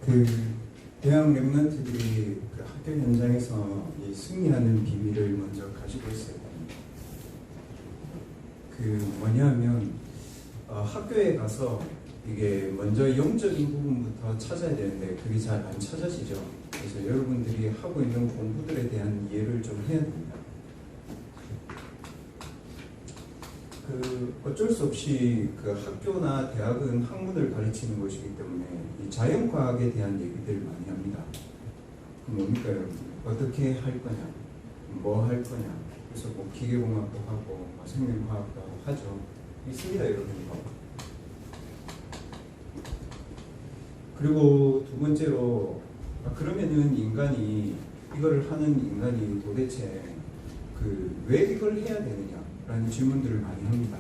그 대학 랩런트들이 그 학교 현장에서 이 승리하는 비밀을 먼저 가지고 있어야 됩니다. 그 뭐냐면 학교에 가서 이게 먼저 영적인 부분부터 찾아야 되는데 그게 잘 안 찾아지죠. 그래서 여러분들이 하고 있는 공부들에 대한 이해를 좀 해야 됩니다. 그 어쩔 수 없이 그 학교나 대학은 학문을 가르치는 것이기 때문에 이 자연과학에 대한 얘기들을 많이 합니다. 뭡니까 여러분? 어떻게 할 거냐? 뭐 할 거냐? 그래서 뭐 기계공학도 하고 생명과학도 하죠. 있습니다 여러분. 그리고 두 번째로 그러면은 인간이 이거를 하는 인간이 도대체 그 왜 이걸 해야 되느냐라는 질문들을 많이 합니다.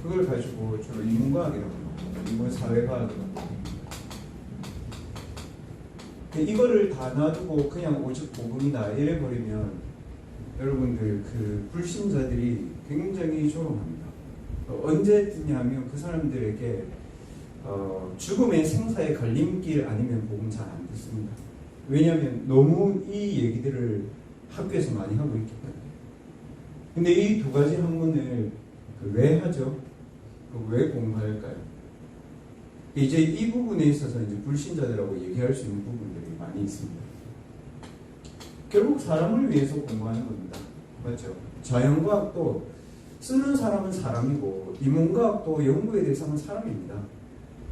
그걸 가지고 주로 인문과학이라고 합니다. 인문사회과학이라고 합니다. 이거를 다 놔두고 그냥 오직 복음이다 이래 버리면 여러분들 그 불신자들이 굉장히 조롱합니다. 언제 듣냐면 그 사람들에게 죽음의 생사의 갈림길 아니면 복음 잘 안 듣습니다. 왜냐하면 너무 이 얘기들을 학교에서 많이 하고 있기 때문에. 근데 이 두 가지 학문을 왜 하죠? 왜 공부할까요? 이제 이 부분에 있어서 이제 불신자들하고 얘기할 수 있는 부분들이 많이 있습니다. 결국 사람을 위해서 공부하는 겁니다. 맞죠? 자연과학도 쓰는 사람은 사람이고 인문과학도 연구의 대상은 사람입니다.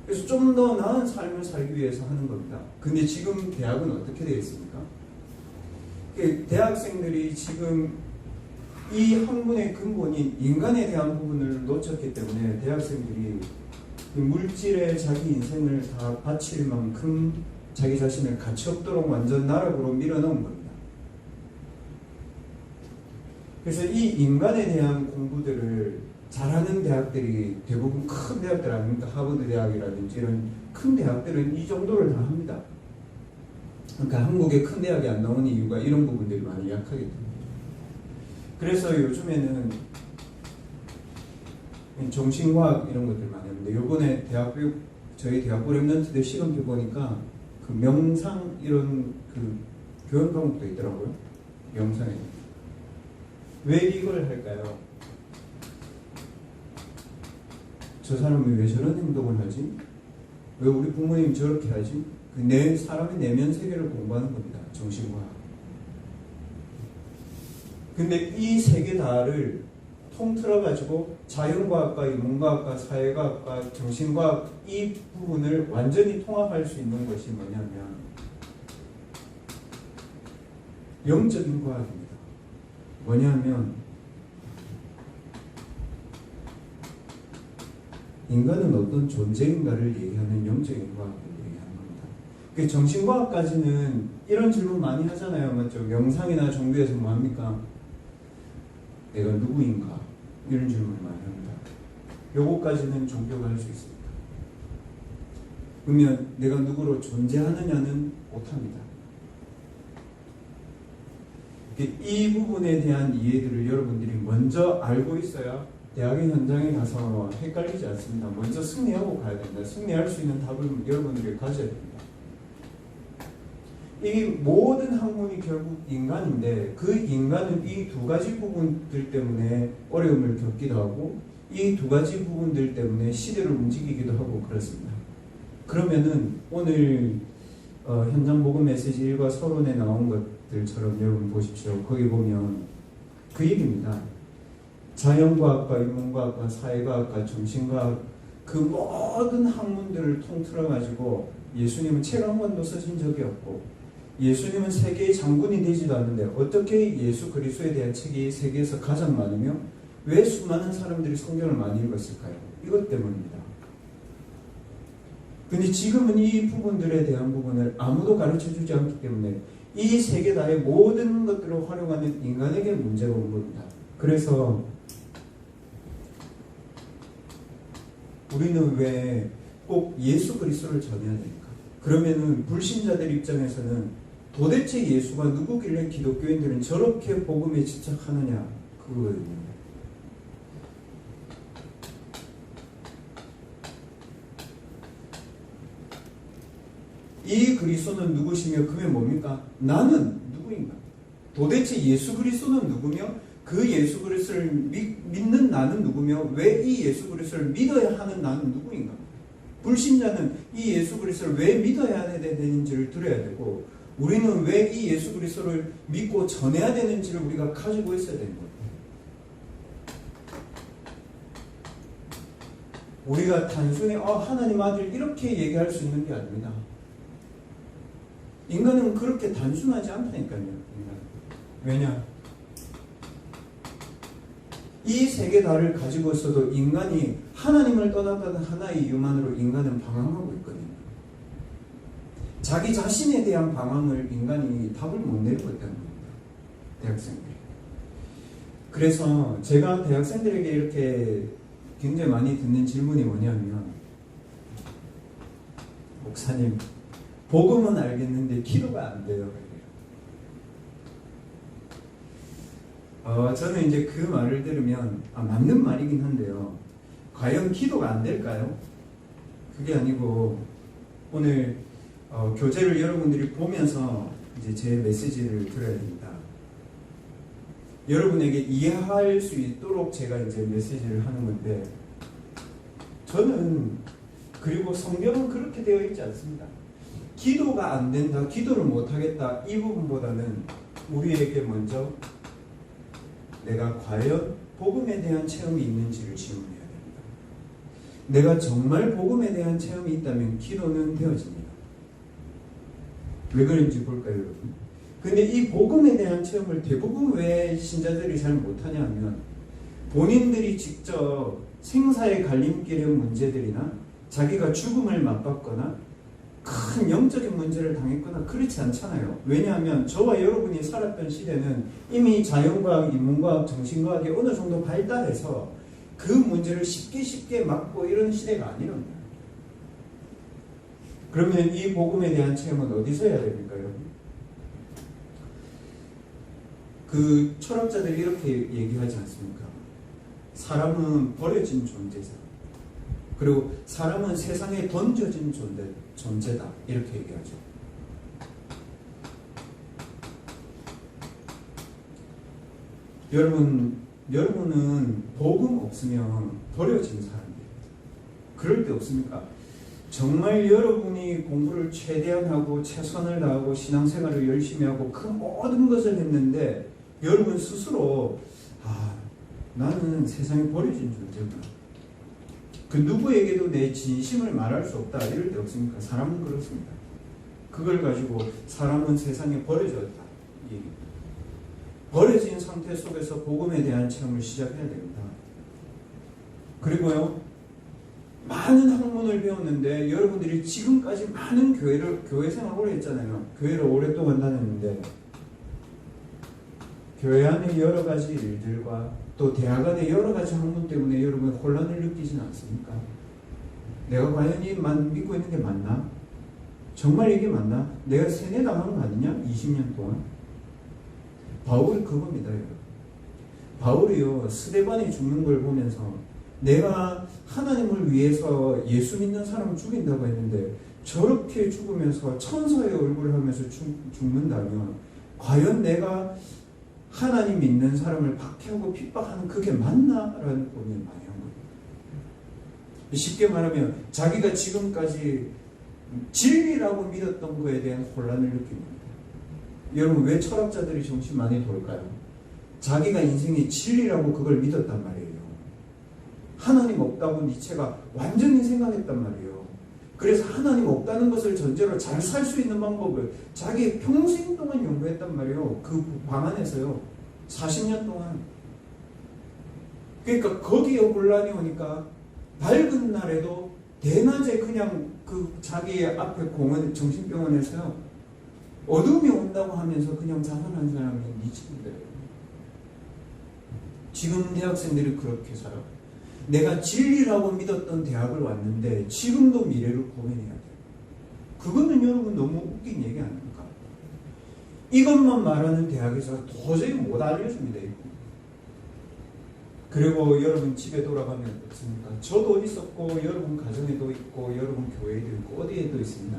그래서 좀 더 나은 삶을 살기 위해서 하는 겁니다. 근데 지금 대학은 어떻게 되어 있습니까? 대학생들이 지금 이 학문의 근본인 인간에 대한 부분을 놓쳤기 때문에 대학생들이 물질에 자기 인생을 다 바칠 만큼 자기 자신을 가치 없도록 완전 나락으로 밀어넣은 겁니다. 그래서 이 인간에 대한 공부들을 잘하는 대학들이 대부분 큰 대학들 아닙니까? 하버드 대학이라든지 이런 큰 대학들은 이 정도를 다 합니다. 그러니까 한국의 큰 대학이 안 나오는 이유가 이런 부분들이 많이 약하기 때문에. 그래서 요즘에는 정신과학 이런 것들 많이 하는데 요번에 저희 대학교 랩런트들 시험표 보니까 그 명상 이런 그 교양 과목도 있더라고요. 명상에. 왜 이걸 할까요? 저 사람이 왜 저런 행동을 하지? 왜 우리 부모님이 저렇게 하지? 사람의 내면 세계를 공부하는 겁니다. 정신과학. 근데 이 세 개 다를 통틀어가지고 자연과학과 인문과학과 사회과학과 정신과학 이 부분을 완전히 통합할 수 있는 것이 뭐냐면 영적인 과학입니다. 뭐냐면 인간은 어떤 존재인가를 얘기하는 영적인 과학을 얘기하는 겁니다. 정신과학까지는 이런 질문 많이 하잖아요. 맞죠? 명상이나 종교에서 뭐 합니까? 내가 누구인가? 이런 질문을 많이 합니다. 요거까지는 종교가 할 수 있습니다. 그러면 내가 누구로 존재하느냐는 못합니다. 이 부분에 대한 이해들을 여러분들이 먼저 알고 있어야 대학의 현장에 가서 헷갈리지 않습니다. 먼저 승리하고 가야 됩니다. 승리할 수 있는 답을 여러분들이 가져야 됩니다. 이 모든 학문이 결국 인간인데 그 인간은 이 두 가지 부분들 때문에 어려움을 겪기도 하고 이 두 가지 부분들 때문에 시대를 움직이기도 하고 그렇습니다. 그러면은 오늘 현장 복음 메시지 1과 서론에 나온 것들처럼 여러분 보십시오. 거기 보면 그 얘기입니다. 자연과학과 인문과학과 사회과학과 정신과학 그 모든 학문들을 통틀어가지고 예수님은 책 한 권도 쓰신 적이 없고 예수님은 세계의 장군이 되지도 않는데 어떻게 예수 그리스도에 대한 책이 세계에서 가장 많으며 왜 수많은 사람들이 성경을 많이 읽었을까요? 이것 때문입니다. 근데 지금은 이 부분들에 대한 부분을 아무도 가르쳐주지 않기 때문에 이 세계 다의 모든 것들을 활용하는 인간에게 문제가 온 겁니다. 그래서 우리는 왜 꼭 예수 그리스도를 전해야 됩니까? 그러면은 불신자들 입장에서는 도대체 예수가 누구길래 기독교인들은 저렇게 복음에 집착하느냐 그거거든요. 이 그리스도는 누구시며 그게 뭡니까? 나는 누구인가? 도대체 예수 그리스도는 누구며 그 예수 그리스도를 믿는 나는 누구며 왜 이 예수 그리스도를 믿어야 하는 나는 누구인가? 불신자는 이 예수 그리스도를 왜 믿어야 되는지를 들어야 되고 우리는 왜 이 예수 그리스도를 믿고 전해야 되는지를 우리가 가지고 있어야 되는 거예요. 우리가 단순히 하나님 아들 이렇게 얘기할 수 있는 게 아닙니다. 인간은 그렇게 단순하지 않다니까요. 왜냐? 이 세 개 다를 가지고 있어도 인간이 하나님을 떠나가는 하나의 이유만으로 인간은 방황하고 있거든요. 자기 자신에 대한 방황을 인간이 답을 못 내고 있다는 겁니다. 대학생들이. 그래서 제가 대학생들에게 이렇게 굉장히 많이 듣는 질문이 뭐냐면 목사님 복음은 알겠는데 기도가 안 돼요. 저는 이제 그 말을 들으면 맞는 말이긴 한데요. 과연 기도가 안 될까요? 그게 아니고 오늘 교재를 여러분들이 보면서 이제 제 메시지를 들어야 됩니다. 여러분에게 이해할 수 있도록 제가 이제 메시지를 하는 건데 저는 그리고 성경은 그렇게 되어 있지 않습니다. 기도가 안 된다, 기도를 못 하겠다 이 부분보다는 우리에게 먼저 내가 과연 복음에 대한 체험이 있는지를 질문해야 됩니다. 내가 정말 복음에 대한 체험이 있다면 기도는 되어집니다. 왜 그런지 볼까요, 여러분? 근데 이 복음에 대한 체험을 대부분 왜 신자들이 잘 못하냐 하면 본인들이 직접 생사의 갈림길의 문제들이나 자기가 죽음을 맞받거나 큰 영적인 문제를 당했거나 그렇지 않잖아요. 왜냐하면 저와 여러분이 살았던 시대는 이미 자연과학, 인문과학, 정신과학이 어느 정도 발달해서 그 문제를 쉽게 막고 이런 시대가 아니란 말이에요. 그러면 이 복음에 대한 체험은 어디서 해야 됩니까, 여러분? 그 철학자들이 이렇게 얘기하지 않습니까? 사람은 버려진 존재다. 그리고 사람은 세상에 던져진 존재다. 이렇게 얘기하죠. 여러분은 복음 없으면 버려진 사람이에요. 그럴 때 없습니까? 정말 여러분이 공부를 최대한 하고 최선을 다하고 신앙생활을 열심히 하고 그 모든 것을 했는데 여러분 스스로 나는 세상에 버려진 존재구나. 그 누구에게도 내 진심을 말할 수 없다 이럴 때 없습니까? 사람은 그렇습니다. 그걸 가지고 사람은 세상에 버려졌다 이 얘기입니다. 버려진 상태 속에서 복음에 대한 체험을 시작해야 됩니다. 그리고요 많은 학문을 배웠는데 여러분들이 지금까지 많은 교회 생활을 오래 했잖아요. 교회를 오랫동안 다녔는데 교회 안의 여러 가지 일들과 또 대학 안의 여러 가지 학문 때문에 여러분 혼란을 느끼지는 않습니까? 내가 과연 믿고 있는 게 맞나? 정말 이게 맞나? 내가 세뇌당한 거 아니냐? 20년 동안? 바울이 그겁니다. 여러분. 바울이요 스데반이 죽는 걸 보면서 내가 하나님을 위해서 예수 믿는 사람을 죽인다고 했는데 저렇게 죽으면서 천사의 얼굴을 하면서 죽는다면 과연 내가 하나님 믿는 사람을 박해하고 핍박하는 그게 맞나라는 고민을 많이 한 거예요. 쉽게 말하면 자기가 지금까지 진리라고 믿었던 거에 대한 혼란을 느낍니다. 여러분 왜 철학자들이 정신 많이 돌까요? 자기가 인생의 진리라고 그걸 믿었단 말이에요. 하나님 없다고 니체가 완전히 생각했단 말이에요. 그래서 하나님 없다는 것을 전제로 잘 살 수 있는 방법을 자기 평생 동안 연구했단 말이에요. 그 방 안에서요. 40년 동안. 그러니까 거기에 혼란이 오니까 밝은 날에도 대낮에 그냥 그 자기 앞에 공원, 정신병원에서요. 어둠이 온다고 하면서 그냥 자살한 사람이 니체인데 지금 대학생들이 그렇게 살아. 내가 진리라고 믿었던 대학을 왔는데 지금도 미래를 고민해야 돼요. 그거는 여러분 너무 웃긴 얘기 아닙니까? 이것만 말하는 대학에서 도저히 못 알려줍니다. 그리고 여러분 집에 돌아가면 어떻습니까? 저도 있었고 여러분 가정에도 있고 여러분 교회에도 있고 어디에도 있습니다.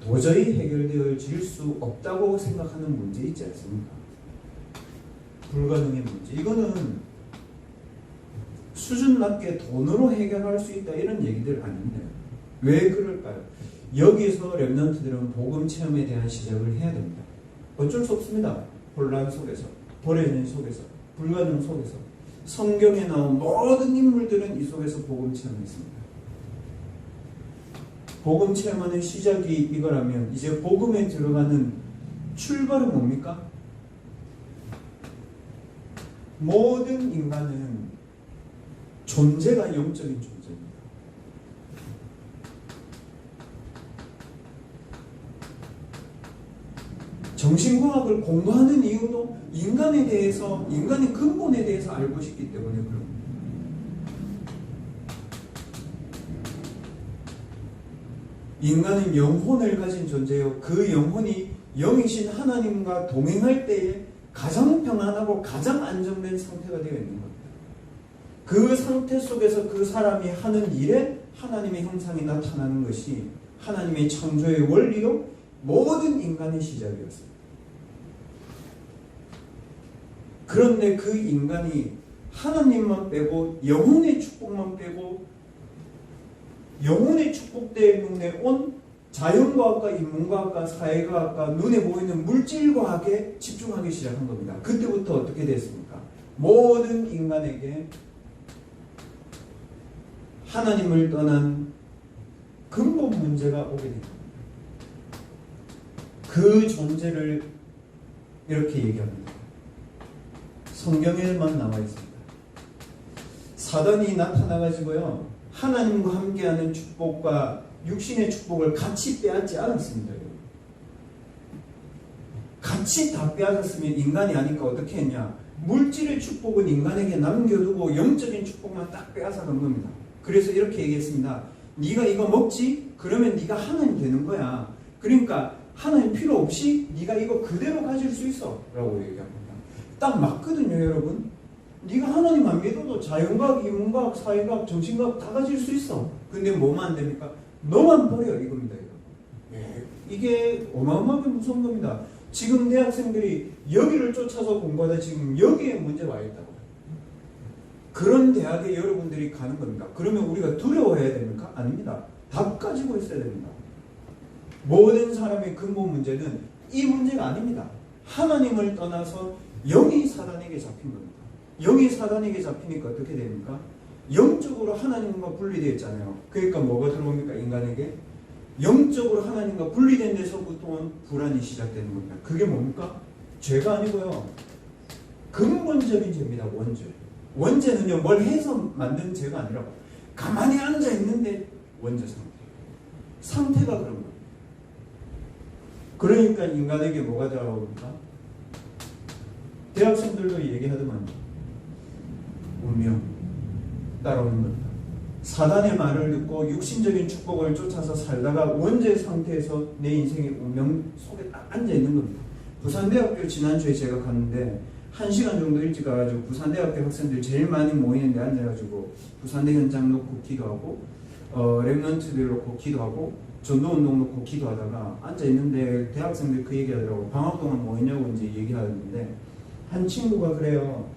도저히 해결되어질 수 없다고 생각하는 문제 있지 않습니까? 불가능의 문제. 이거는 수준 낮게 돈으로 해결할 수 있다 이런 얘기들 아닌데 왜 그럴까요? 여기서 렘넌트들은 복음 체험에 대한 시작을 해야 됩니다. 어쩔 수 없습니다. 혼란 속에서, 버려진 속에서, 불가능 속에서 성경에 나온 모든 인물들은 이 속에서 복음 체험했습니다. 복음 체험하는 시작이 이거라면 이제 복음에 들어가는 출발은 뭡니까? 모든 인간은 존재가 영적인 존재입니다. 정신과학을 공부하는 이유도 인간에 대해서, 인간의 근본에 대해서 알고 싶기 때문에 그런 인간은 영혼을 가진 존재요. 그 영혼이 영이신 하나님과 동행할 때에 가장 평안하고 가장 안정된 상태가 되어 있는 겁니다. 그 상태 속에서 그 사람이 하는 일에 하나님의 형상이 나타나는 것이 하나님의 창조의 원리요 모든 인간의 시작이었습니다. 그런데 그 인간이 하나님만 빼고 영혼의 축복만 빼고 영혼의 축복 때문에 온 자연과학과 인문과학과 사회과학과 눈에 보이는 물질과학에 집중하기 시작한 겁니다. 그때부터 어떻게 됐습니까? 모든 인간에게 하나님을 떠난 근본 문제가 오게 됩니다. 그 존재를 이렇게 얘기합니다. 성경에만 나와 있습니다. 사단이 나타나가지고요. 하나님과 함께하는 축복과 육신의 축복을 같이 빼앗지 않았습니다. 같이 다 빼앗았으면 인간이 아니까 어떻게 했냐. 물질의 축복은 인간에게 남겨두고 영적인 축복만 딱 빼앗아간 겁니다. 그래서 이렇게 얘기했습니다. 네가 이거 먹지? 그러면 네가 하나님 되는 거야. 그러니까 하나님 필요 없이 네가 이거 그대로 가질 수 있어 라고 얘기합니다. 딱 맞거든요 여러분. 네가 하나님 안 믿어도 자연과학, 인문과학, 사회과학, 정신과학 다 가질 수 있어. 근데 뭐만 안 됩니까? 너만 버려 이겁니다. 이게 어마어마하게 무서운 겁니다. 지금 대학생들이 여기를 쫓아서 공부하다 지금 여기에 문제 와 있다고. 그런 대학에 여러분들이 가는 겁니까? 그러면 우리가 두려워해야 됩니까? 아닙니다. 답 가지고 있어야 됩니다. 모든 사람의 근본 문제는 이 문제가 아닙니다. 하나님을 떠나서 영이 사단에게 잡힌 겁니다. 영이 사단에게 잡히니까 어떻게 됩니까? 영적으로 하나님과 분리되어 있잖아요. 그러니까 뭐가 들어옵니까? 인간에게? 영적으로 하나님과 분리된 데서부터 불안이 시작되는 겁니다. 그게 뭡니까? 죄가 아니고요. 근본적인 죄입니다. 원죄. 원죄는요. 뭘 해서 만든 죄가 아니라 가만히 앉아있는데 원죄 상태. 상태가 그런 겁니다. 그러니까 인간에게 뭐가 들어옵니까? 대학생들도 얘기하더만 운명 따라오는 겁니다. 사단의 말을 듣고 육신적인 축복을 쫓아서 살다가 원죄 상태에서 내 인생의 운명 속에 딱 앉아있는 겁니다. 부산대학교 지난주에 제가 갔는데 1시간 정도 일찍 가가지고 부산대학교 학생들 제일 많이 모이는 데 앉아가지고 부산대 현장 놓고 기도하고 렘넌트들 놓고 기도하고 전도운동 놓고 기도하다가 앉아있는데 대학생들 그 얘기하더라고. 방학 동안 뭐 했냐고 이제 얘기하는데 한 친구가 그래요.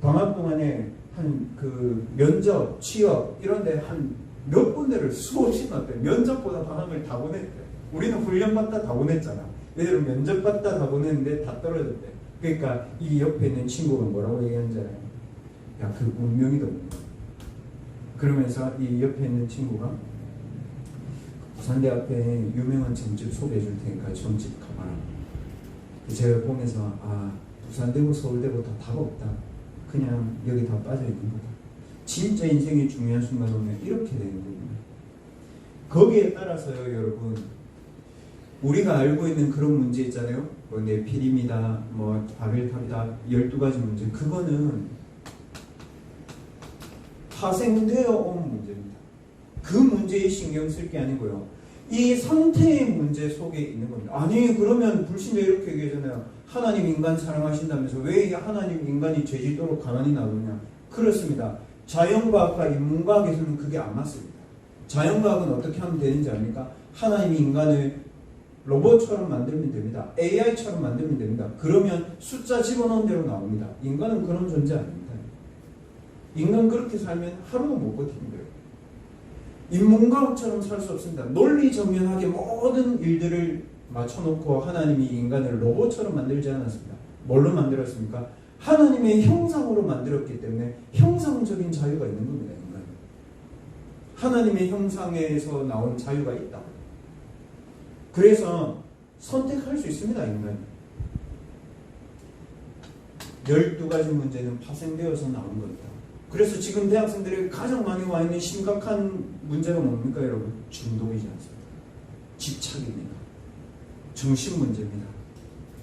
방학 동안에 한 그 면접, 취업 이런데 한 몇 군데를 수없이 났대. 면접보다 방학을 다 보냈대. 우리는 훈련받다 다 보냈잖아. 얘들은 면접받다 다 보냈는데 다 떨어졌대. 그러니까 이 옆에 있는 친구가 뭐라고 얘기하는지 알아요? 야, 그 운명이다. 그러면서 이 옆에 있는 친구가 부산대 앞에 유명한 점집 소개해 줄 테니까 점집 가봐라. 제가 보면서 부산대고 서울대고 다 답 없다. 그냥 여기 다 빠져있는 거다. 진짜 인생이 중요한 순간 오면 이렇게 되는 겁니다. 거기에 따라서요 여러분, 우리가 알고 있는 그런 문제 있잖아요. 뭐 네피림이다, 뭐 바벨탑이다, 12가지 문제. 그거는 파생되어 온 문제입니다. 그 문제에 신경 쓸 게 아니고요. 이 상태의 문제 속에 있는 겁니다. 아니 그러면 불신자 이렇게 얘기하잖아요. 하나님 인간 사랑하신다면서 왜 하나님 인간이 죄짓도록 가만히 놔두냐. 그렇습니다. 자연과학과 인문과학에서는 그게 안 맞습니다. 자연과학은 어떻게 하면 되는지 압니까? 하나님이 인간을 로봇처럼 만들면 됩니다. AI처럼 만들면 됩니다. 그러면 숫자 집어넣은 대로 나옵니다. 인간은 그런 존재 아닙니다. 인간 그렇게 살면 하루도 못 버티는 거예요. 인문과학처럼 살 수 없습니다. 논리정연하게 모든 일들을 맞춰놓고 하나님이 인간을 로봇처럼 만들지 않았습니다. 뭘로 만들었습니까? 하나님의 형상으로 만들었기 때문에 형상적인 자유가 있는 겁니다. 인간은. 하나님의 형상에서 나온 자유가 있다. 그래서 선택할 수 있습니다. 인간이. 12가지 문제는 파생되어서 나온 겁니다. 그래서 지금 대학생들이 가장 많이 와 있는 심각한 문제가 뭡니까 여러분? 중독이지 않습니까? 집착입니다. 정신 문제입니다.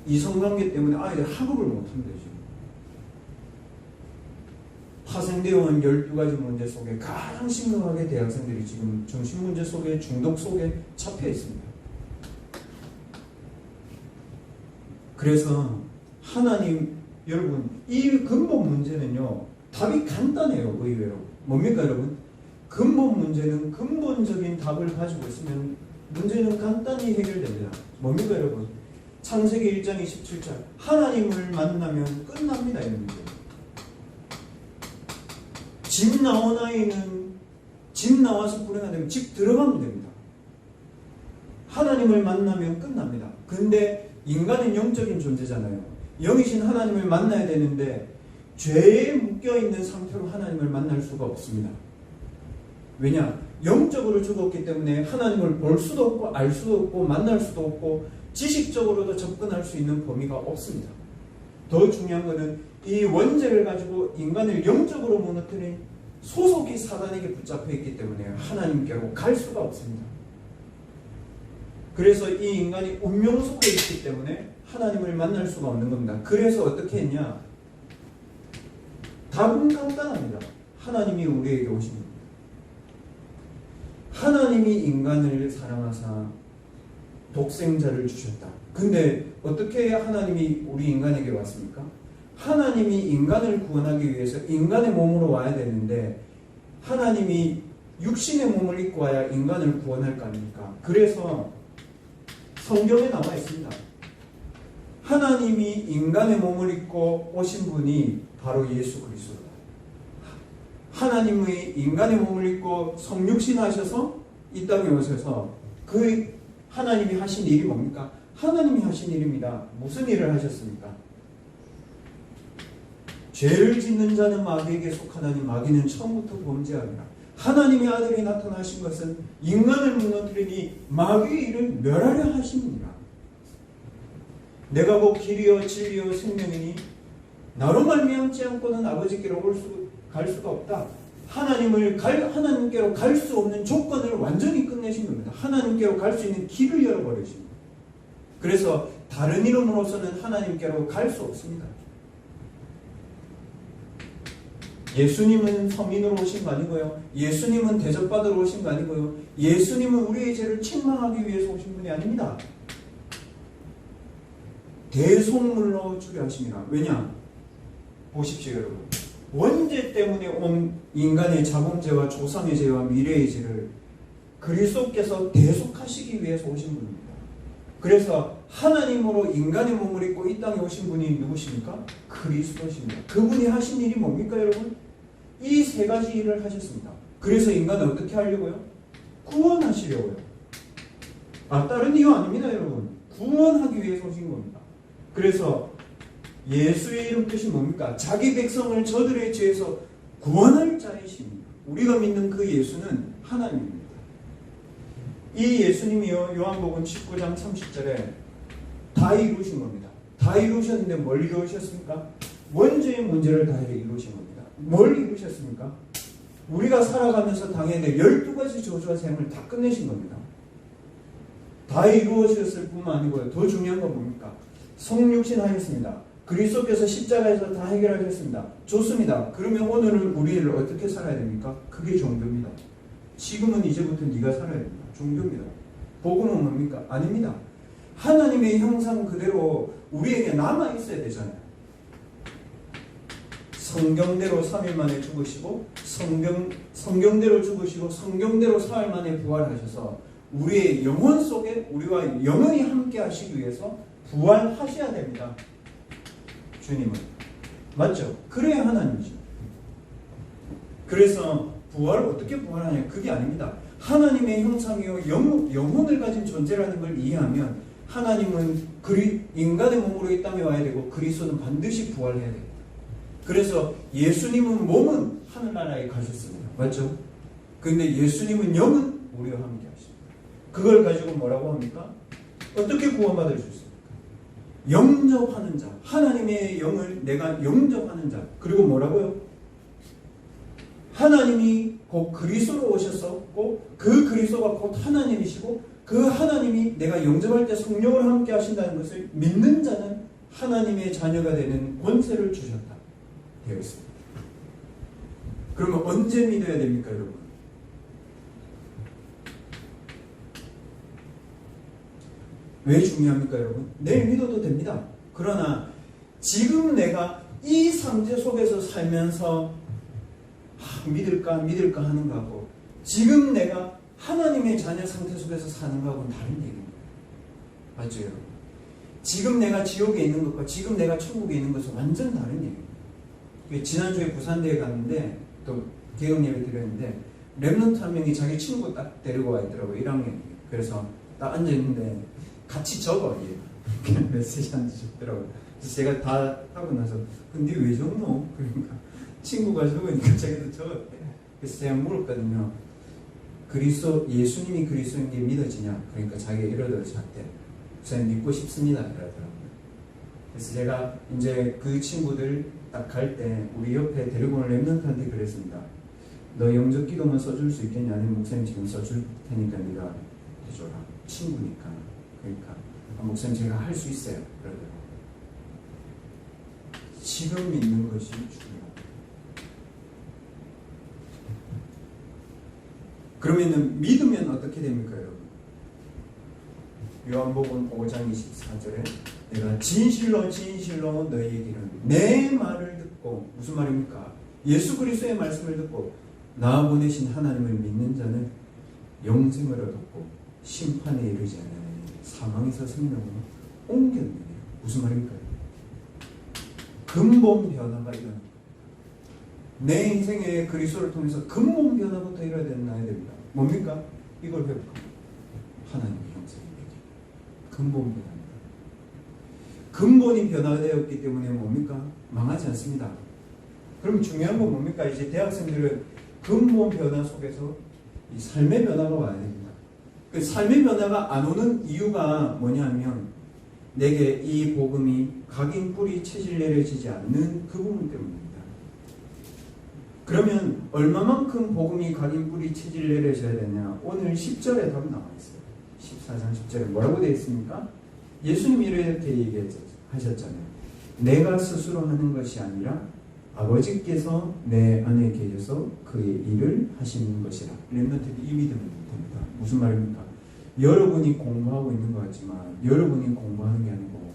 이성관계 때문에 아이들 학업을 못합니다. 지금. 파생되어 온 12가지 문제 속에 가장 심각하게 대학생들이 지금 정신 문제 속에 중독 속에 잡혀 있습니다. 그래서 하나님 여러분 이 근본 문제는요 답이 간단해요. 의외로 뭡니까 여러분? 근본 문제는 근본적인 답을 가지고 있으면 문제는 간단히 해결됩니다. 뭡니까 여러분? 창세기 1장 27절 하나님을 만나면 끝납니다. 이 문제. 집 나온 아이는 집 나와서 불행하 되면 집 들어가면 됩니다. 하나님을 만나면 끝납니다. 근데 인간은 영적인 존재잖아요. 영이신 하나님을 만나야 되는데 죄에 묶여있는 상태로 하나님을 만날 수가 없습니다. 왜냐? 영적으로 죽었기 때문에 하나님을 볼 수도 없고 알 수도 없고 만날 수도 없고 지식적으로도 접근할 수 있는 범위가 없습니다. 더 중요한 것은 이 원죄를 가지고 인간을 영적으로 무너뜨린 소속이 사단에게 붙잡혀 있기 때문에 하나님께로 갈 수가 없습니다. 그래서 이 인간이 운명 속에 있기 때문에 하나님을 만날 수가 없는 겁니다. 그래서 어떻게 했냐? 답은 간단합니다. 하나님이 우리에게 오신 겁니다. 하나님이 인간을 사랑하사 독생자를 주셨다. 근데 어떻게 하나님이 우리 인간에게 왔습니까? 하나님이 인간을 구원하기 위해서 인간의 몸으로 와야 되는데 하나님이 육신의 몸을 입고 와야 인간을 구원할 거 아닙니까? 그래서 성경에 나와 있습니다. 하나님이 인간의 몸을 입고 오신 분이 바로 예수 그리스도다. 하나님의 인간의 몸을 입고 성육신 하셔서 이 땅에 오셔서 그 하나님이 하신 일이 뭡니까? 하나님이 하신 일입니다. 무슨 일을 하셨습니까? 죄를 짓는 자는 마귀에게 속하나니 마귀는 처음부터 범죄하리라. 하나님의 아들이 나타나신 것은 인간을 무너뜨리니 마귀의 일을 멸하려 하심이니라. 내가 곧 길이요 진리요 생명이니 나로 말미암지 않고는 아버지께로 갈 수가 없다. 하나님께로 갈 수 없는 조건을 완전히 끝내신 겁니다. 하나님께로 갈 수 있는 길을 열어버리신 겁니다. 그래서 다른 이름으로서는 하나님께로 갈 수 없습니다. 예수님은 성인으로 오신 거 아니고요. 예수님은 대접받으러 오신 거 아니고요. 예수님은 우리의 죄를 책망하기 위해서 오신 분이 아닙니다. 대속물로 주려 하십니다. 왜냐? 보십시오 여러분. 원죄 때문에 온 인간의 자범죄와 조상의 죄와 미래의 죄를 그리스도께서 대속하시기 위해서 오신 분입니다. 그래서 하나님으로 인간의 몸을 입고 이 땅에 오신 분이 누구십니까? 그리스도십니다. 그분이 하신 일이 뭡니까 여러분? 이 세 가지 일을 하셨습니다. 그래서 인간을 어떻게 하려고요? 구원하시려고요. 다른 이유 아닙니다 여러분. 구원하기 위해서 오신 겁니다. 그래서 예수의 이름 뜻이 뭡니까? 자기 백성을 저들의 죄에서 구원할 자이십니다. 우리가 믿는 그 예수는 하나님입니다. 이 예수님이요 요한복음 19장 30절에 다 이루신 겁니다. 다 이루셨는데 뭘 이루셨습니까? 원죄의 문제를 다 이루신 겁니다. 뭘 이루셨습니까? 우리가 살아가면서 당해야 될 12가지 저주와 셈을 다 끝내신 겁니다. 다 이루어졌을 뿐만 아니고요. 더 중요한 건 뭡니까? 성육신 하셨습니다. 그리스도께서 십자가에서 다 해결하셨습니다. 좋습니다. 그러면 오늘은 우리를 어떻게 살아야 됩니까? 그게 종교입니다. 지금은 이제부터 네가 살아야 됩니다. 종교입니다. 복음은 뭡니까? 아닙니다. 하나님의 형상 그대로 우리에게 남아있어야 되잖아요. 성경대로 3일 만에 죽으시고 성경대로 죽으시고 성경대로 사흘 만에 부활하셔서 우리의 영혼 속에 우리와 영원히 함께 하시기 위해서 부활하셔야 됩니다. 주님은. 맞죠? 그래야 하나님이죠. 그래서 부활을 어떻게 부활하냐? 그게 아닙니다. 하나님의 형상이요 영혼을 가진 존재라는 걸 이해하면 하나님은 인간의 몸으로 이 땅에 와야 되고 그리스도는 반드시 부활해야 됩니다. 그래서 예수님은 몸은 하늘나라에 가셨습니다. 맞죠? 근데 예수님은 영은 우리와 함께 하십니다. 그걸 가지고 뭐라고 합니까? 어떻게 구원받을 수 있습니까? 영접하는 자, 하나님의 영을 내가 영접하는 자. 그리고 뭐라고요? 하나님이 곧 그리스도로 오셨었고 그 그리스도가 곧 하나님이시고 그 하나님이 내가 영접할 때 성령을 함께 하신다는 것을 믿는 자는 하나님의 자녀가 되는 권세를 주셨다 되어 있습니다. 그러면 언제 믿어야 됩니까, 여러분? 왜 중요합니까, 여러분? 내일 믿어도 됩니다. 그러나 지금 내가 이 상태 속에서 살면서 믿을까 하는 거하고 지금 내가 하나님의 자녀 상태 속에서 사는 거하고는 다른 얘기입니다. 맞죠, 여러분? 지금 내가 지옥에 있는 것과 지금 내가 천국에 있는 것은 완전 다른 얘기입니다. 지난주에 부산대에 갔는데 또 개혁 예배 드렸는데 랩런트 한 명이 자기 친구 딱 데리고 와 있더라고요. 1학년. 그래서 딱 앉아있는데 같이 적어. 그냥 메시지 한지 적더라고요. 그래서 제가 다 하고 나서 근데 왜 적노? 그러니까 친구가 적으니까 자기도 적었대. 그래서 제가 물었거든요. 예수님이 그리스도인 게 믿어지냐? 그러니까 자기가 이러더라 작대. 저는 믿고 싶습니다. 이러더라고요. 그래서 제가 이제 그 친구들 딱 갈 때 우리 옆에 데리고 온 랩런트한테 그랬습니다. 너 영접 기도만 써줄 수 있겠냐? 아니면 목사님 지금 써줄 테니까 네가 해줘라. 친구니까. 그러니까 목사님 제가 할 수 있어요. 그러더라고요. 지금 믿는 것이 중요합니다. 그러면은 믿으면 어떻게 됩니까, 여러분? 요한복음 5장 24절에 내가 진실로 너희에게는 내 말을 듣고 무슨 말입니까? 예수 그리스도의 말씀을 듣고 나 보내신 하나님을 믿는 자는 영생을 얻었고 심판에 이르지 않으니 사망에서 생명으로 옮겼느니라. 무슨 말입니까? 근본 변화가 일어납니다. 내 인생의 그리스도를 통해서 근본 변화부터 일어나야 됩니다. 뭡니까? 이걸 회복합니다. 하나님의 형상입니다. 근본 변화입니다. 근본이 변화되었기 때문에 뭡니까? 망하지 않습니다. 그럼 중요한 건 뭡니까? 이제 대학생들은 근본 변화 속에서 이 삶의 변화가 와야 됩니다. 그 삶의 변화가 안 오는 이유가 뭐냐면 내게 이 복음이 각인 뿌리 체질 내려지지 않는 그 부분 때문입니다. 그러면 얼마만큼 복음이 각인 뿌리 체질 내려져야 되냐? 오늘 10절에 답이 나와 있어요. 14장 10절에 뭐라고 되어 있습니까? 예수님이 이렇게 얘기하셨잖아요. 내가 스스로 하는 것이 아니라 아버지께서 내 안에 계셔서 그의 일을 하시는 것이라. 렘넌트들이 이 믿으면 됩니다. 무슨 말입니까? 여러분이 공부하고 있는 것 같지만 여러분이 공부하는 게 아니고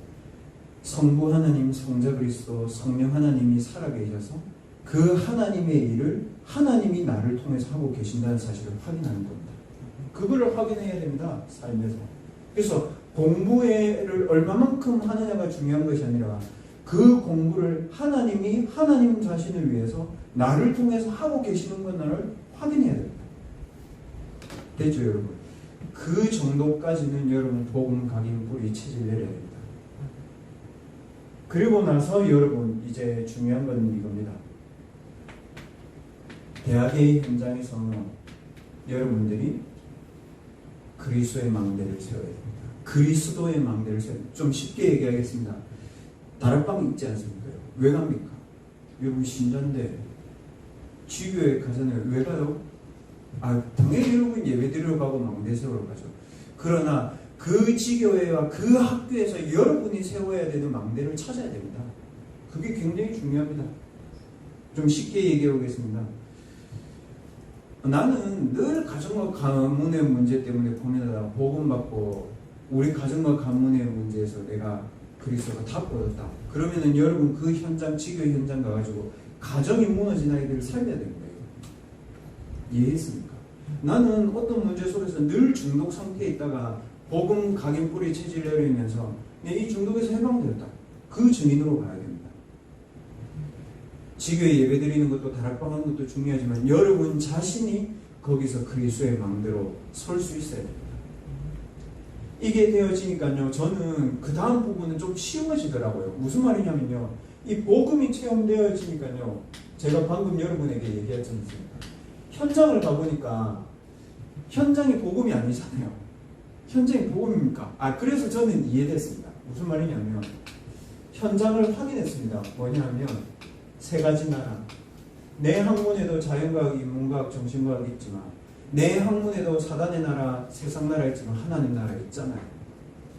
성부 하나님, 성자 그리스도, 성령 하나님이 살아계셔서 그 하나님의 일을 하나님이 나를 통해서 하고 계신다는 사실을 확인하는 겁니다. 그거를 확인해야 됩니다. 삶에서. 그래서 공부를 얼마만큼 하느냐가 중요한 것이 아니라 그 공부를 하나님이 하나님 자신을 위해서 나를 통해서 하고 계시는 것을 확인해야 됩니다. 됐죠, 여러분? 그 정도까지는 여러분 복음 각인 뿌리 체질 내려야 됩니다. 그리고 나서 여러분 이제 중요한 건 이겁니다. 대학의 현장에서 여러분들이 그리스도의 망대를 세워야 됩니다. 그리스도의 망대를 세워야 됩니다. 좀 쉽게 얘기하겠습니다. 다락방 있지 않습니까? 왜 갑니까? 여러분 신자인데 지교회 가잖아요. 왜 가요? 당연히 여러분 예배 드리러 가고 망대 세우러 가죠. 그러나 그 지교회와 그 학교에서 여러분이 세워야 되는 망대를 찾아야 됩니다. 그게 굉장히 중요합니다. 좀 쉽게 얘기해 보겠습니다. 나는 늘 가정과 가문의 문제 때문에 고민하다가 복음 받고 우리 가정과 가문의 문제에서 내가 그리스도가 다 보였다. 그러면은 여러분 그 현장, 지교회 현장 가가지고 가정이 무너진 아이들을 살려야 됩니다. 이해했습니까? 나는 어떤 문제 속에서 늘 중독 상태에 있다가 복음 각인 뿌리 체질 내리면서 이 중독에서 해방되었다. 그 증인으로 가야 됩니다. 지교에 예배 드리는 것도 다락방하는 것도 중요하지만 여러분 자신이 거기서 그리스도의 마음대로 설 수 있어야 됩니다. 이게 되어지니까요, 저는 그 다음 부분은 좀 쉬워지더라고요. 무슨 말이냐면요, 이 복음이 체험되어지니까요, 제가 방금 여러분에게 얘기하지 않습니까? 현장을 가보니까 현장이 복음이 아니잖아요. 현장이 복음입니까? 그래서 저는 이해됐습니다. 무슨 말이냐면 현장을 확인했습니다. 뭐냐면 세 가지 나라. 내 학문에도 자연과학, 인문과학, 정신과학이 있지만 내 학문에도 사단의 나라, 세상 나라 있지만 하나님 나라 있잖아요.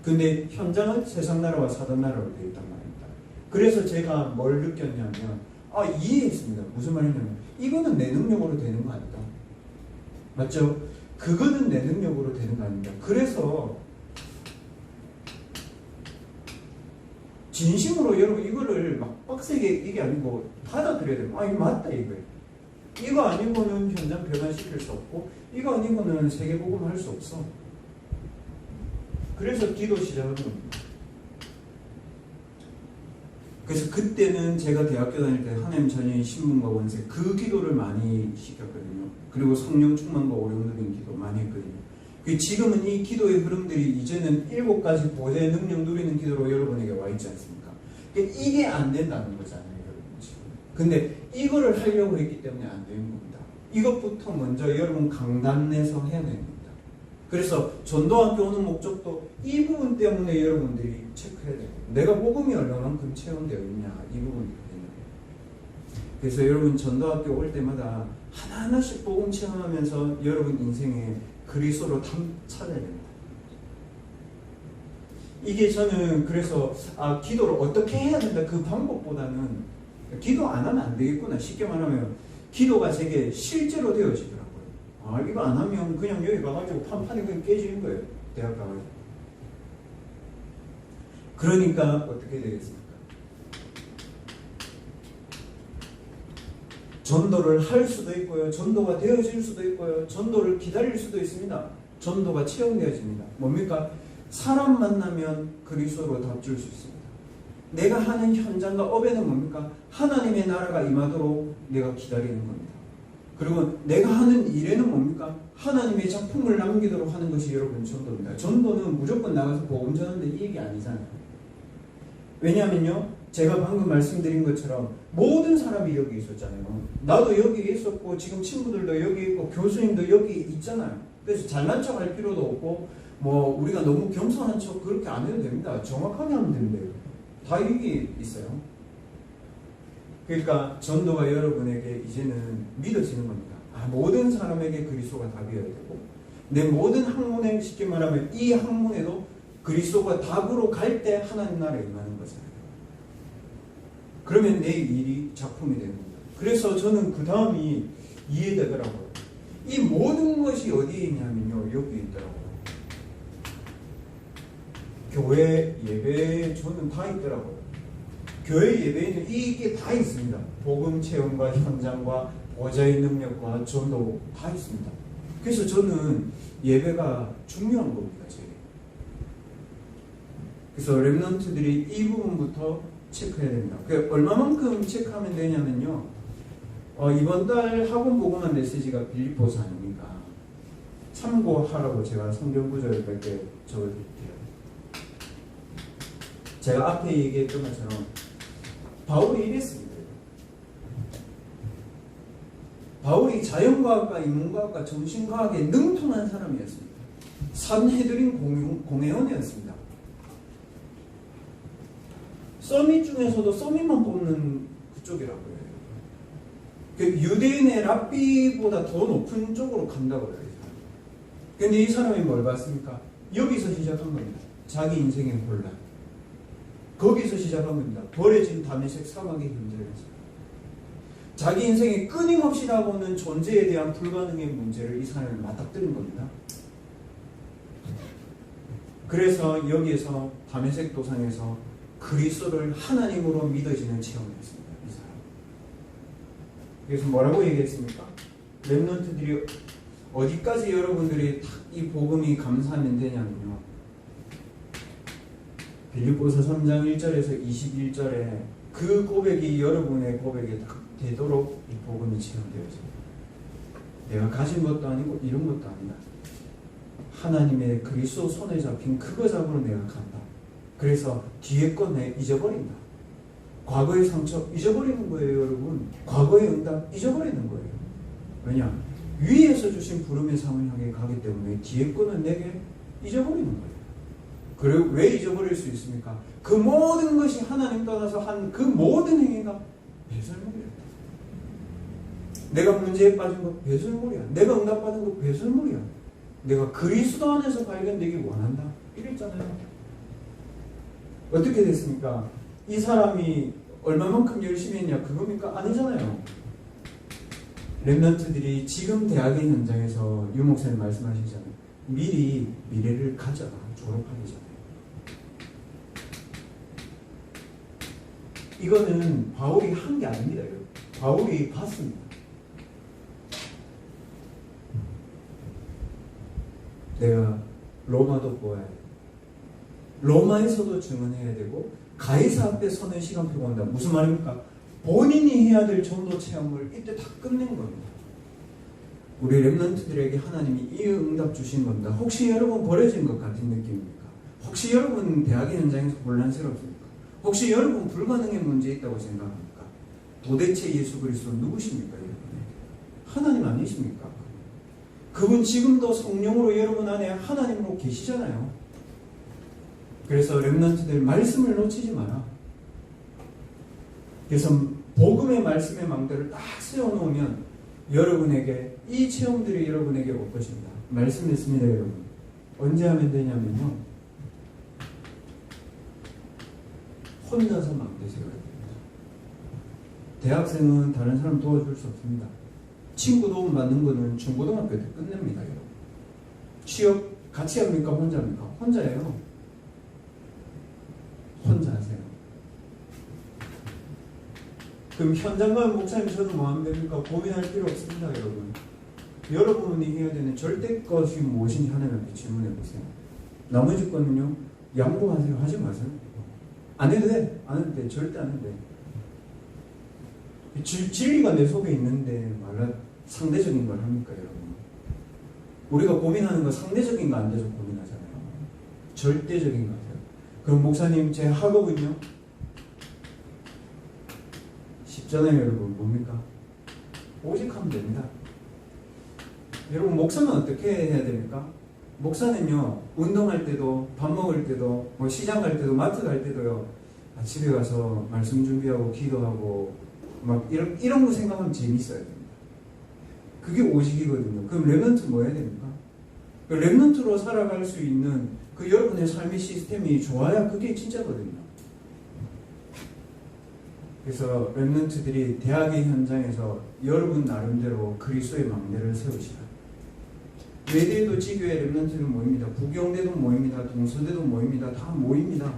근데 현장은 세상 나라와 사단 나라로 되어 있단 말입니다. 그래서 제가 뭘 느꼈냐면 이해했습니다. 무슨 말이냐면 이거는 내 능력으로 되는 거 아니다. 맞죠? 그거는 내 능력으로 되는 거 아닙니다. 그래서 진심으로 여러분 이거를 막 빡세게 이게 아니고 받아들여야 돼요. 이거 맞다 이거예요. 이거 아니고는 현장 변화시킬 수 없고 이거 아니고는 세계복음 할 수 없어. 그래서 기도 시작하는 겁니다. 그래서 그때는 제가 대학교 다닐 때 하나님 자녀의 신분과 원세 그 기도를 많이 시켰거든요. 그리고 성령 충만과 오력 누린 기도 많이 했거든요. 지금은 이 기도의 흐름들이 이제는 7가지 보좌의 능력 누리는 기도로 여러분에게 와 있지 않습니까? 이게 안 된다는 거잖아요, 여러분 지금. 근데 이거를 하려고 했기 때문에 안 되는 겁니다. 이것부터 먼저 여러분 강단내서 해야 됩니다. 그래서 전도학교 오는 목적도 이 부분 때문에 여러분들이 체크해야 돼요. 내가 복음이 얼마만큼 체험되어 있냐, 이 부분이 되는 거예요. 그래서 여러분 전도학교 올 때마다 하나하나씩 복음 체험하면서 여러분 인생에 그리스도로 찾아야 됩니다. 이게 저는 그래서 기도를 어떻게 해야 된다 그 방법보다는 기도 안 하면 안 되겠구나. 쉽게 말하면 기도가 제게 실제로 되어지더라고요. 이거 안 하면 그냥 여기 가가지고 판판이 그냥 깨지는 거예요. 대학 가가지고. 그러니까 어떻게 되겠습니까? 전도를 할 수도 있고요. 전도가 되어질 수도 있고요. 전도를 기다릴 수도 있습니다. 전도가 체험되어집니다. 뭡니까? 사람 만나면 그리스도로 답줄 수 있습니다. 내가 하는 현장과 업에는 뭡니까? 하나님의 나라가 임하도록 내가 기다리는 겁니다. 그리고 내가 하는 일에는 뭡니까? 하나님의 작품을 남기도록 하는 것이 여러분 전도입니다. 전도는 무조건 나가서 복음 전하는데 이 얘기 아니잖아요. 왜냐하면요, 제가 방금 말씀드린 것처럼 모든 사람이 여기 있었잖아요. 나도 여기 있었고 지금 친구들도 여기 있고 교수님도 여기 있잖아요. 그래서 잘난 척 할 필요도 없고 우리가 너무 겸손한 척 그렇게 안 해도 됩니다. 정확하게 하면 됩니다. 다 여기 있어요. 그러니까 전도가 여러분에게 이제는 믿어지는 겁니다. 모든 사람에게 그리스도가 답이어야 되고 내 모든 학문에 쉽게 말하면 이 학문에도 그리스도가 답으로 갈 때 하나님 나라에 임하는 거잖아요. 그러면 내 일이 작품이 되는 겁니다. 그래서 저는 그 다음이 이해되더라고요. 이 모든 것이 어디에 있냐면요, 여기 있더라고요. 교회 예배에 저는 다 있더라고요. 교회 예배에는 이게 다 있습니다. 복음 체험과 현장과 보좌의 능력과 전도 다 있습니다. 그래서 저는 예배가 중요한 겁니다. 제게. 그래서 랩런트들이 이 부분부터 체크해야 됩니다. 얼마만큼 체크하면 되냐면요, 이번 달 학원 보고만 메시지가 빌립보서 아닙니까? 참고하라고 제가 성경 구절을 몇 개 적어드릴게요. 제가 앞에 얘기했던 것처럼 바울이 이랬습니다. 바울이 자연과학과 인문과학과 정신과학에 능통한 사람이었습니다. 산헤드린 공회원이었습니다. 서밋 중에서도 서밋만 뽑는 그쪽이라고 해요. 유대인의 랍비보다 더 높은 쪽으로 간다고 해요. 근데 이 사람이 뭘 봤습니까? 여기서 시작한 겁니다. 자기 인생의 혼란. 거기서 시작한 겁니다. 버려진 다메섹 사막의 현장에서. 자기 인생에 끊임없이 나오는 존재에 대한 불가능의 문제를 이 사람이 맞닥뜨린 겁니다. 그래서 여기에서 다메섹 도상에서 그리스도를 하나님으로 믿어지는 체험을 했습니다. 이 사람. 그래서 뭐라고 얘기했습니까? 랩런트들이 어디까지 여러분들이 딱 이 복음이 감사하면 되냐면요. 빌립보서 3장 1절에서 21절에 그 고백이 여러분의 고백이 딱 되도록 이 복음이 체험되어져요. 내가 가진 것도 아니고 이런 것도 아니다. 하나님의 그리스도 손에 잡힌 그거 잡으러 내가 간다. 그래서 뒤에 거 내 잊어버린다. 과거의 상처 잊어버리는 거예요, 여러분. 과거의 응답 잊어버리는 거예요. 왜냐? 위에서 주신 부름의 상을 향해 가기 때문에 뒤에 거는 내게 잊어버리는 거예요. 그리고 왜 잊어버릴 수 있습니까? 그 모든 것이 하나님 떠나서 한 그 모든 행위가 배설물이야. 내가 문제에 빠진 거 배설물이야. 내가 응답받은 거 배설물이야. 내가 그리스도 안에서 발견되기 원한다. 이랬잖아요. 어떻게 됐습니까? 이 사람이 얼마만큼 열심히 했냐 그겁니까? 아니잖아요. 렘넌트들이 지금 대학의 현장에서 유 목사님 말씀하시잖아요. 미리 미래를 가져라. 졸업하기 전에. 이거는 바울이 한 게 아닙니다. 바울이 봤습니다. 내가 로마도 보아야 돼. 로마에서도 증언해야 되고 가이사 앞에 서는 시간표가 온다. 무슨 말입니까? 본인이 해야 될 전도 체험을 이때 다 끝낸 겁니다. 우리 렘넌트들에게 하나님이 이 응답 주신 겁니다. 혹시 여러분 버려진 것 같은 느낌입니까? 혹시 여러분 대학의 현장에서 혼란스럽습니까? 혹시 여러분 불가능의 문제 있다고 생각합니까? 도대체 예수 그리스도 누구십니까? 여러분? 하나님 아니십니까? 그분 지금도 성령으로 여러분 안에 하나님으로 계시잖아요. 그래서 렘넌트들 말씀을 놓치지 마라. 그래서 복음의 말씀의 망대를 딱 세워놓으면 여러분에게 이 체험들이 여러분에게 올 것입니다. 말씀했습니다, 여러분. 언제 하면 되냐면요. 혼자서 망대 세워야 됩니다. 대학생은 다른 사람 도와줄 수 없습니다. 친구 도움 받는 거는 중고등학교 때 끝냅니다, 여러분. 취업 같이 합니까? 혼자 합니까? 혼자예요. 혼자 하세요. 그럼 현장 가면 목사님 저는 뭐 하면 됩니까? 고민할 필요 없습니다, 여러분. 여러분이 해야 되는 절대 것이 무엇인지 하나님께 질문해 보세요. 나머지 거는요, 양보하세요. 하지 마세요. 안 해도 돼. 안 해도 돼. 절대 안 해도 돼. 진리가 내 속에 있는데 말라 상대적인 걸 합니까, 여러분? 우리가 고민하는 거 상대적인 거 안 돼서 고민하잖아요. 절대적인 거 하세요. 그럼 목사님 제 학업은요? 쉽잖아요, 여러분. 뭡니까? 오직 하면 됩니다. 여러분, 목사는 어떻게 해야 됩니까? 목사는요, 운동할 때도, 밥 먹을 때도, 뭐 시장 갈 때도, 마트 갈 때도요, 집에 가서 말씀 준비하고, 기도하고, 막 이런 거 생각하면 재밌어야 됩니다. 그게 오직이거든요. 그럼 렘넌트 뭐 해야 됩니까? 렘넌트로 살아갈 수 있는 그 여러분의 삶의 시스템이 좋아야 그게 진짜거든요. 그래서 렘넌트들이 대학의 현장에서 여러분 나름대로 그리스도의 망대를 세우시라. 외대도 지교회 렘넌트는 모입니다. 부경대도 모입니다. 동서대도 모입니다. 다 모입니다.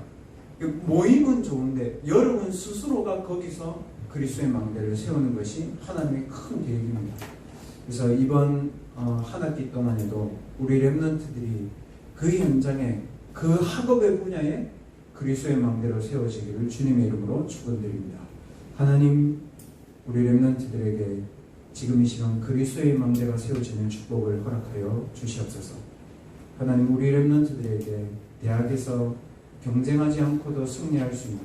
모임은 좋은데 여러분 스스로가 거기서 그리스도의 망대를 세우는 것이 하나님의 큰 계획입니다. 그래서 이번 한 학기 동안에도 우리 렘넌트들이 그 현장에 그 학업의 분야에 그리스도의 망대로 세워지기를 주님의 이름으로 축원드립니다. 하나님, 우리 렘넌트들에게 지금 이 시간 그리스도의 망대가 세워지는 축복을 허락하여 주시옵소서. 하나님, 우리 렘넌트들에게 대학에서 경쟁하지 않고도 승리할 수 있는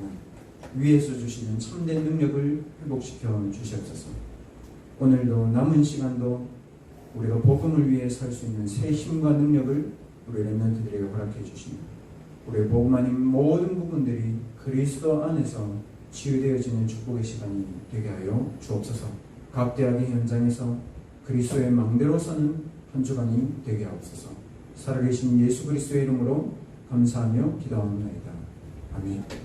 위에서 주시는 참된 능력을 회복시켜 주시옵소서. 오늘도 남은 시간도 우리가 복음을 위해 살 수 있는 새 힘과 능력을 우리 렘넌트들에게 허락해 주시며 우리의 복음 아닌 모든 부분들이 그리스도 안에서 치유되어지는 축복의 시간이 되게 하여 주옵소서. 각 대학의 현장에서 그리스도의 망대로 서는 한 주간이 되게 하옵소서. 살아계신 예수 그리스도의 이름으로 감사하며 기도합니다. 아멘.